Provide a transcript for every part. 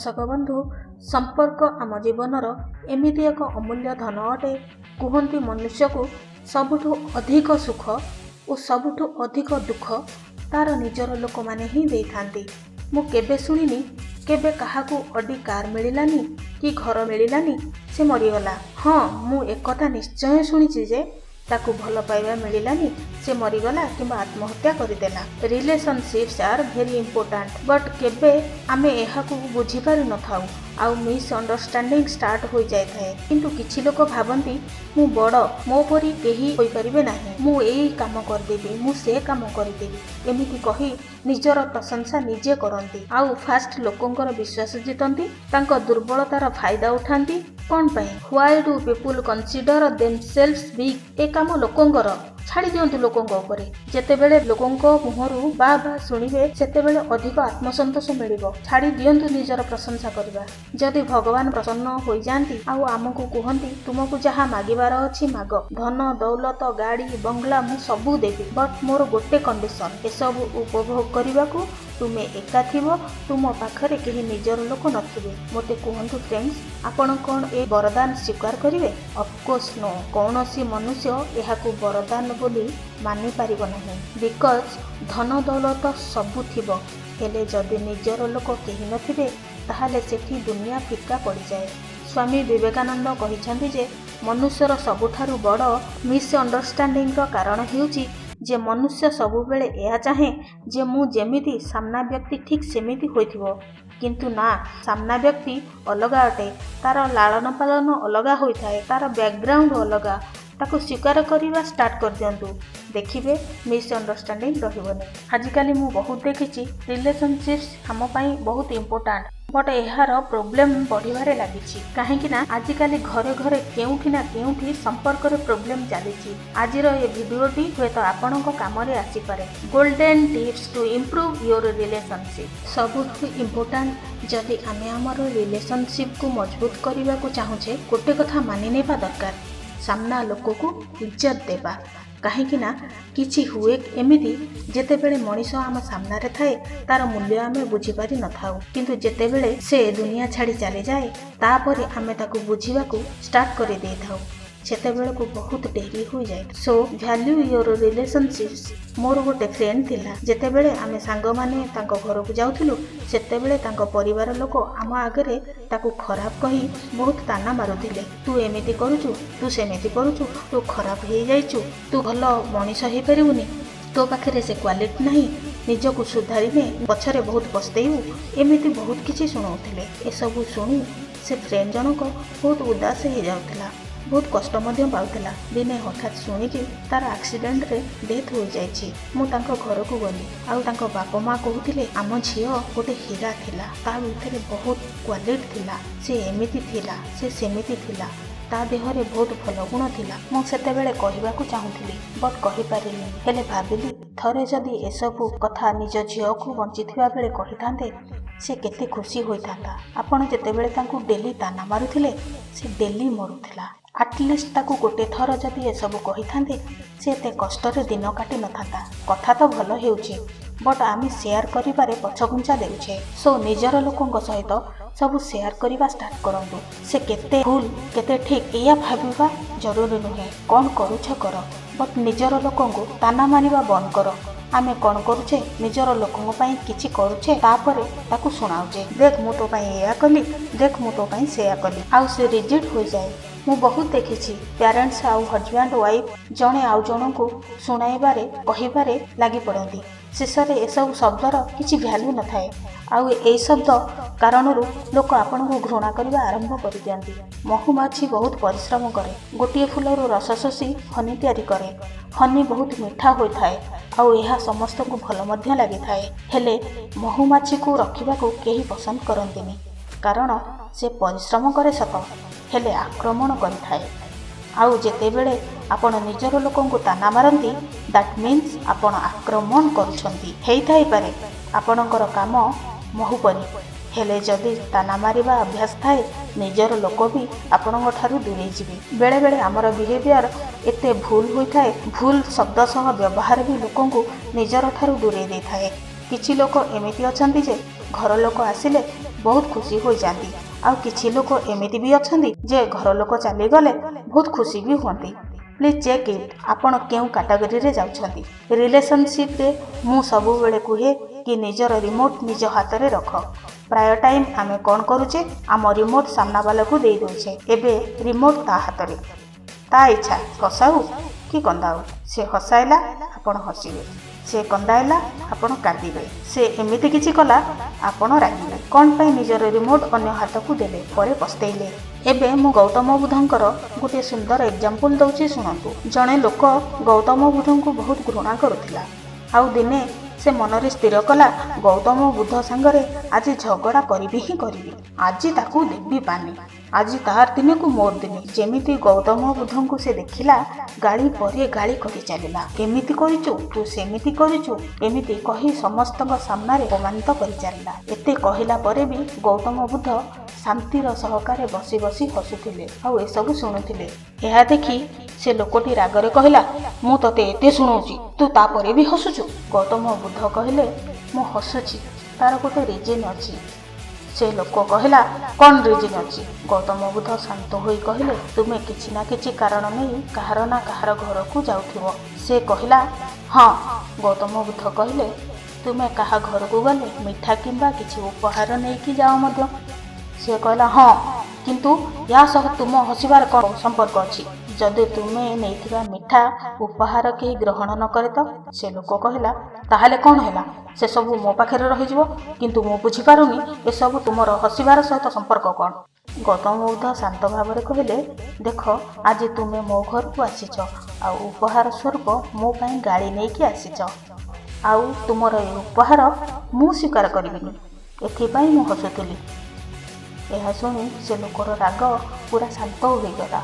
दर्शक बंधु संपर्क आम जीवनर एमिति एक अमूल्य धन अटे। कहते मनुष्य को सबुठु अधिक सुख और सबुठु अधिक दुख तार निजर लोक माने ही दे थांती। मु केबे सुनिनी केबे काहाकू अडी कार मिलानी कि घर मिलानी से मरीगला। हाँ मु एक कथा निश्चय शुणी जे ताकू भल पाइबा मिलानी से मरीगला किंबा आत्महत्या करदेला। Relationships are very important but केबे आमे एहाकू बुझी पारि न थाउ आउ मिसअंडरस्टैंडिंग स्टार्ट हो जाय थाए। किंतु किछि लोक भाबंती मु बड़ मो परी केही होई परिबे नाही, मु एई काम कर देबी, मु से काम कर देबी एमिति कही निजर प्रशंसा निजे करंती आउ फास्ट लोकंकर विश्वास जितंती, तांको दुर्बलतार फायदा उठांती। कोन पई why do people consider themselves big? ए काम लोकंकर छाड़ी दियंतु लोकंक उपरे। जेतेबेले लोकंक मुहरु बा सुनिबे सेतेबेले अधिक आत्मसंतोष मिलिबो। छाड़ी दियंतु निजर प्रशंसा करबा। जदि भगवान प्रसन्न हो जांती आउ आमको कहंती तुमको जहा मागिबार अछि माग, धन दौलत गाड़ी बंगला मु सबु देबी, बट मोर गोटे कंडीशन ए सब उपभोग करबाकू तुमे एका थिबो, तुम पाखरे केही निजर लोक नथिबे। मोते कहंतु फ्रेंड्स आपण कोन ए वरदान स्वीकार करिवे? Of course no. कौनसी मनुष्य एहाकू वरदान बोली मानि पारिबो नाही, बिकज धन दौलत सबु थिबो हेले जदि निजर लोक केही नथिबे ताहाले सेठी दुनिया फिका पड़ी जाए। स्वामी विवेकानंद कहिछन्ति जे मनुष्यर सबुठारु बड़ मिसअंडरस्टैंडिंग रो कारण हेउची जे मनुष्य सबुबेले एहा चाहे जे मु जेमिति सामना व्यक्ति ठीक सेमिति होइथिबो, किंतु ना सामना व्यक्ति अलगा अटे, तार लालन पालन अलगा होइथाए, तार बैकग्राउंड अलगा। ताको स्वीकार करवा स्टार्ट कर दियंतु, देखिबे मिसअंडरस्टैंडिंग रहिबोनी। आजिकाली मु बहुत देखिछि रिलेशनशिप्स हम पई बहुत इंपोर्टेंट बट एहार प्रॉब्लम बढ़िबारे लागिछि। काहेकि ना आजिकाली घरे घरे केउठी ना केउठी संपर्क रे प्रॉब्लम चालिछि। आजिर ए भिडियोटी हेत आपनक काम रे आसी पारे। Golden tips to improve your relationship. सबुठु इंपोर्टेंट जदि आमे हमर रिलेशनशिप को मजबूत करबा को चाहुछे गोटे कथा मानि नेबा दरकार, सामना लोक को इज्जत देबा। कहीं ना किछि हुए एमिति जेतेबेले मनीष आम सामने थाए तार मूल्य आमे बुझीपारि न थाउ, किंतु जेतेबेले से दुनिया छाड़ी चली जाए तापरे आमे ताकू बुझीबाकू स्टार्ट कर दे थाउ, सेतेबेले को बहुत डेरी हो जाए। So value your relationships. मोर गोटे फ्रेंड थिला, जेतेबेले आमे सांग माने तांको घर को जाउथिलु सेतेबेले तांको परिवार लोक आम आगरे ताकू खराब कही बहुत ताना मारुथिले। तू एमिति करूचु, तू सेमिति करूचु, तू खराब हो जाइचु, तू भल मनीष हो पारिबुनी, तो पाखरे से क्वालिटी नहीं, निजको सुधारिने पछरे बहुत पछतेइबु, एमिति बहुत किछि सुनाउथिले। ए सब सुनी से फ्रेंड जनक बहुत उदास हो जाउथिला, बहुत कष्ट मध्य पाउथिला। दिने हठात शुणिकी तार एक्सीडेंट रे डेथ हो जाइछि। मु तांको घर को गली आउ तांको बापा माँ कहूथिले आम झियो गोटे हीरा थिला, ता भितरे बहुत क्वालिटी थिला, से एमिति थिला, से सेमिति थिला, ता देहरे बहुत भल गुण थिला। मु सेतेबेले कहिबाकू चाहुथिली बट कहि पारिलिनी, हेले भाबिली थरे जदि एसबु कथा निज झियो को बंचिथिबा बेले कहिथांते से केते खुशी होइथांता। आपण जेतेबेले तांकू डेली ताना मारुथिले से डेली मरुथिला। आटलिस्ट ताकू गोटे थर जदि एसबु कहिथांते से एते कष्टरे दिन काटि न थांता। कथा तो भल हेउछि बट आमी शेयर करिबारे पछघुंचा देउछे। सो निजर लोकंक सहित सब शेयर करवा स्टार्ट करंतु। से केते भूल केते ठीक एया भाबिबा जरूरी नुहे। कौन करूछ कर बट निजर लोकंकु ताना मानिबा बंद कर। आमे कौन करूछे निजर लोकंक पई किछि करूछे तापरे ताकू सुनाउछे, देख मु तो पई एया कली, देख मु तो पई सेया कली, आउ से रिजेक्ट हो जाए। मु बहुत देखिछि पेरेंट्स आउ हजबैंड वाइफ जणे आउ जनकु सुनाइबारे कहिबारे लागि पड़ती। शेषरे एसबु शब्दर किछि भ्यालु न थाए आउ ए शब्द कारणरू लोक आपण को घृणा करबा आरंभ कर दियंती। महुमाछी बहुत परिश्रम करे, गोटिए फूलरू रस शोषी हनी तैयारी करे। हनी बहुत मीठा होइथाए आउ एहा समस्त को भल मध्य लागि थाए, हेले महुमाछी को रखिबा को केही पसंद करंतिनी, कारण से परिश्रम करे सत हेले आक्रमण करिथाए। आउ जेतेबेले आपण निजर लोकंकु ताना मारंती दैट मीन्स आपण आक्रमण करुछंती। हेइथाइ पारे आपणकर काम महुपरी, हेले जदि ताना मारिबा अभ्यास थाए निजर लोक भी आपणଙ୍କ ठारू दूरे जिवे। बेले बेले आमर बिहेवियर एते भूल होइथाए, भूल शब्द सह व्यवहार भी लोकंकु निजर ठारू दूरे देइथाए। किछि लोक एमिति अछंती जे घर लोक आसिले ବହୁତ ଖୁସି ହୋଇଯାନ୍ତି। ଆଉ କିଛି ଲୋକ ଏମିତି ବି ଅଛନ୍ତି ଯେ ଘର ଲୋକ ଚାଲିଗଲେ ବହୁତ ଖୁସି ବି ହୁଅନ୍ତି। ପ୍ଲିଜ୍ ଚେକ୍ ଇଟ୍, ଆପଣ କେଉଁ କାଟାଗୋରୀରେ ଯାଉଛନ୍ତି। ରିଲେସନସିପ୍ରେ ମୁଁ ସବୁବେଳେ କୁହେ କି ନିଜର ରିମୋଟ୍ ନିଜ ହାତରେ ରଖ। ପ୍ରାୟ ଟାଇମ୍ ଆମେ କ'ଣ କରୁଛେ, ଆମ ରିମୋଟ୍ ସାମ୍ନାବାଲାକୁ ଦେଇ ଦେଉଛେ। ଏବେ ରିମୋଟ୍ ତା ହାତରେ, ତା ଇଚ୍ଛା ହସାଉ କି କନ୍ଦାଉ। ସେ ହସାଇଲା ଆପଣ ହସିବେ, ସେ କନ୍ଦାଇଲା ଆପଣ କାନ୍ଦିବେ, ସେ ଏମିତି କିଛି କଲା ଆପଣ ରାଗିବେ। କ'ଣ ପାଇଁ ନିଜର ରିମୋଟ୍ ଅନ୍ୟ ହାତକୁ ଦେଲେ, ପରେ ପସ୍ତେଇଲେ। ଏବେ ମୁଁ ଗୌତମ ବୁଦ୍ଧଙ୍କର ଗୋଟିଏ ସୁନ୍ଦର ଏକ୍ଜାମ୍ପଲ୍ ଦେଉଛି ଶୁଣନ୍ତୁ। ଜଣେ ଲୋକ ଗୌତମ ବୁଦ୍ଧଙ୍କୁ ବହୁତ ଘୃଣା କରୁଥିଲା। ଆଉ ଦିନେ ସେ ମନରେ ସ୍ଥିର କଲା ଗୌତମ ବୁଦ୍ଧ ସାଙ୍ଗରେ ଆଜି ଝଗଡ଼ା କରିବି ହିଁ କରିବି। ଆଜି ତାକୁ ଦେବି ପାନି, ଆଜି ତାହାର ଦିନକୁ ମୋର ଦିନ। ଯେମିତି ଗୌତମ ବୁଦ୍ଧଙ୍କୁ ସେ ଦେଖିଲା ଗାଳି ପରେ ଗାଳି କରି ଚାଲିଲା। ଏମିତି କରିଛୁ, ତୁ ସେମିତି କରିଛୁ, ଏମିତି କହି ସମସ୍ତଙ୍କ ସାମ୍ନାରେ ଅପମାନିତ କରି ଚାଲିଲା। ଏତେ କହିଲା ପରେ ବି ଗୌତମ ବୁଦ୍ଧ ଶାନ୍ତିର ସହକାରେ ବସି ବସି ହସୁଥିଲେ ଆଉ ଏସବୁ ଶୁଣୁଥିଲେ। ଏହା ଦେଖି ସେ ଲୋକଟି ରାଗରେ କହିଲା, ମୁଁ ତତେ ଏତେ ଶୁଣଉଛି, ତୁ ତାପରେ ବି ହସୁଛୁ। ଗୌତମ ବୁଦ୍ଧ କହିଲେ, ମୁଁ ହସୁଛି, ତାର ଗୋଟେ ରିଜିନ୍ ଅଛି। ସେ ଲୋକ କହିଲା, କ'ଣ ରିଜିନ୍ ଅଛି? ଗୌତମ ବୁଦ୍ଧ ଶାନ୍ତ ହୋଇ କହିଲେ, ତୁମେ କିଛି ନା କିଛି କାରଣ ନେଇ କାହାର ନା କାହାର ଘରକୁ ଯାଉଥିବ। ସେ କହିଲା, ହଁ। ଗୌତମ ବୁଦ୍ଧ କହିଲେ, ତୁମେ କାହା ଘରକୁ ଗଲେ ମିଠା କିମ୍ବା କିଛି ଉପହାର ନେଇକି ଯାଅ ମଧ୍ୟ। ସେ କହିଲା, ହଁ, କିନ୍ତୁ ୟା ସହ ତୁମ ହସିବାର କ'ଣ ସମ୍ପର୍କ ଅଛି? ଯଦି ତୁମେ ନେଇଥିବା ମିଠା ଉପହାର କେହି ଗ୍ରହଣ ନ କରେ ତ? ସେ ଲୋକ କହିଲା, ତାହେଲେ କ'ଣ ହେଲା, ସେସବୁ ମୋ ପାଖରେ ରହିଯିବ। କିନ୍ତୁ ମୁଁ ବୁଝିପାରୁନି ଏସବୁ ତୁମର ହସିବାର ସହିତ ସମ୍ପର୍କ କ'ଣ? ଗୌତମ ବୁଦ୍ଧ ଶାନ୍ତ ଭାବରେ କହିଲେ, ଦେଖ, ଆଜି ତୁମେ ମୋ ଘରକୁ ଆସିଛ ଆଉ ଉପହାର ସ୍ୱରୂପ ମୋ ପାଇଁ ଗାଳି ନେଇକି ଆସିଛ। ଆଉ ତୁମର ଏ ଉପହାର ମୁଁ ସ୍ୱୀକାର କରିବିନି, ଏଥିପାଇଁ ମୁଁ ହସୁଥିଲି। ଏହା ଶୁଣି ସେ ଲୋକର ରାଗ ପୁରା ଶାନ୍ତ ହୋଇଗଲା।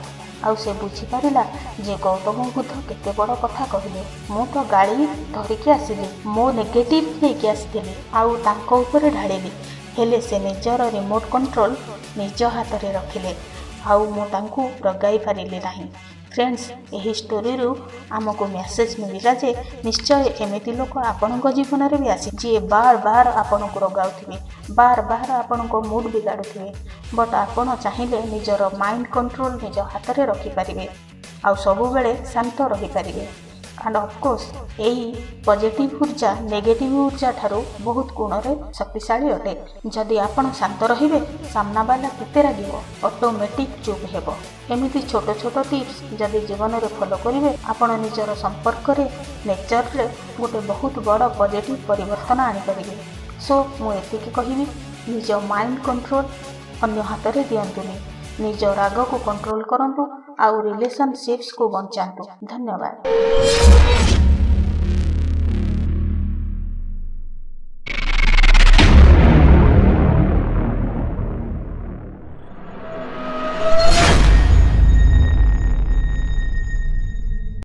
ଆଉ ସେ ବୁଝିପାରିଲା ଯେ ଗୌତମ ବୁଦ୍ଧ କେତେ ବଡ଼ କଥା କହିଲେ। ମୁଁ ତ ଗାଳି ଧରିକି ଆସିଲି, ମୋ ନେଗେଟିଭ୍ ନେଇକି ଆସିଥିଲି ଆଉ ତାଙ୍କ ଉପରେ ଢାଳିଲି, ହେଲେ ସେ ନିଜର ରିମୋଟ୍ କଣ୍ଟ୍ରୋଲ୍ ନିଜ ହାତରେ ରଖିଲେ ଆଉ ମୁଁ ତାଙ୍କୁ ରଗାଇ ପାରିଲି ନାହିଁ। ଫ୍ରେଣ୍ଡସ୍, ଏହି ଷ୍ଟୋରିରୁ ଆମକୁ ମେସେଜ୍ ମିଳିଲା ଯେ ନିଶ୍ଚୟ ଏମିତି ଲୋକ ଆପଣଙ୍କ ଜୀବନରେ ବି ଆସି ଯିଏ ବାର ବାର ଆପଣଙ୍କୁ ରଗାଉଥିବେ, ବାର ବାର ଆପଣଙ୍କ ମୁଡ୍ ବିଗାଡ଼ୁଥିବେ। ବଟ୍ ଆପଣ ଚାହିଁଲେ ନିଜର ମାଇଣ୍ଡ କଣ୍ଟ୍ରୋଲ୍ ନିଜ ହାତରେ ରଖିପାରିବେ ଆଉ ସବୁବେଳେ ଶାନ୍ତ ରହିପାରିବେ। ଆଣ୍ଡ ଅଫକୋର୍ସ ଏହି ପଜିଟିଭ୍ ଉର୍ଜା ନେଗେଟିଭ୍ ଉର୍ଜା ଠାରୁ ବହୁତ ଗୁଣରେ ଶକ୍ତିଶାଳୀ ଅଟେ। ଯଦି ଆପଣ ଶାନ୍ତ ରହିବେ, ସାମ୍ନାବାଲା କେତେ ରାଗିବ, ଅଟୋମେଟିକ୍ ଚୁପ୍ ହେବ। ଏମିତି ଛୋଟ ଛୋଟ ଟିପ୍ସ ଯଦି ଜୀବନରେ ଫଲୋ କରିବେ, ଆପଣ ନିଜର ସମ୍ପର୍କରେ ନେଚରରେ ଗୋଟେ ବହୁତ ବଡ଼ ପଜିଟିଭ୍ ପରିବର୍ତ୍ତନ ଆଣିପାରିବେ। ସୋ ମୁଁ ଏତିକି କହିବି, ନିଜ ମାଇଣ୍ଡ କଣ୍ଟ୍ରୋଲ୍ ଅନ୍ୟ ହାତରେ ଦିଅନ୍ତୁନି, ନିଜ ରାଗକୁ କଣ୍ଟ୍ରୋଲ୍ କରନ୍ତୁ ଆଉ ରିଲେସନସିପ୍ସକୁ ବଞ୍ଚାନ୍ତୁ। ଧନ୍ୟବାଦ।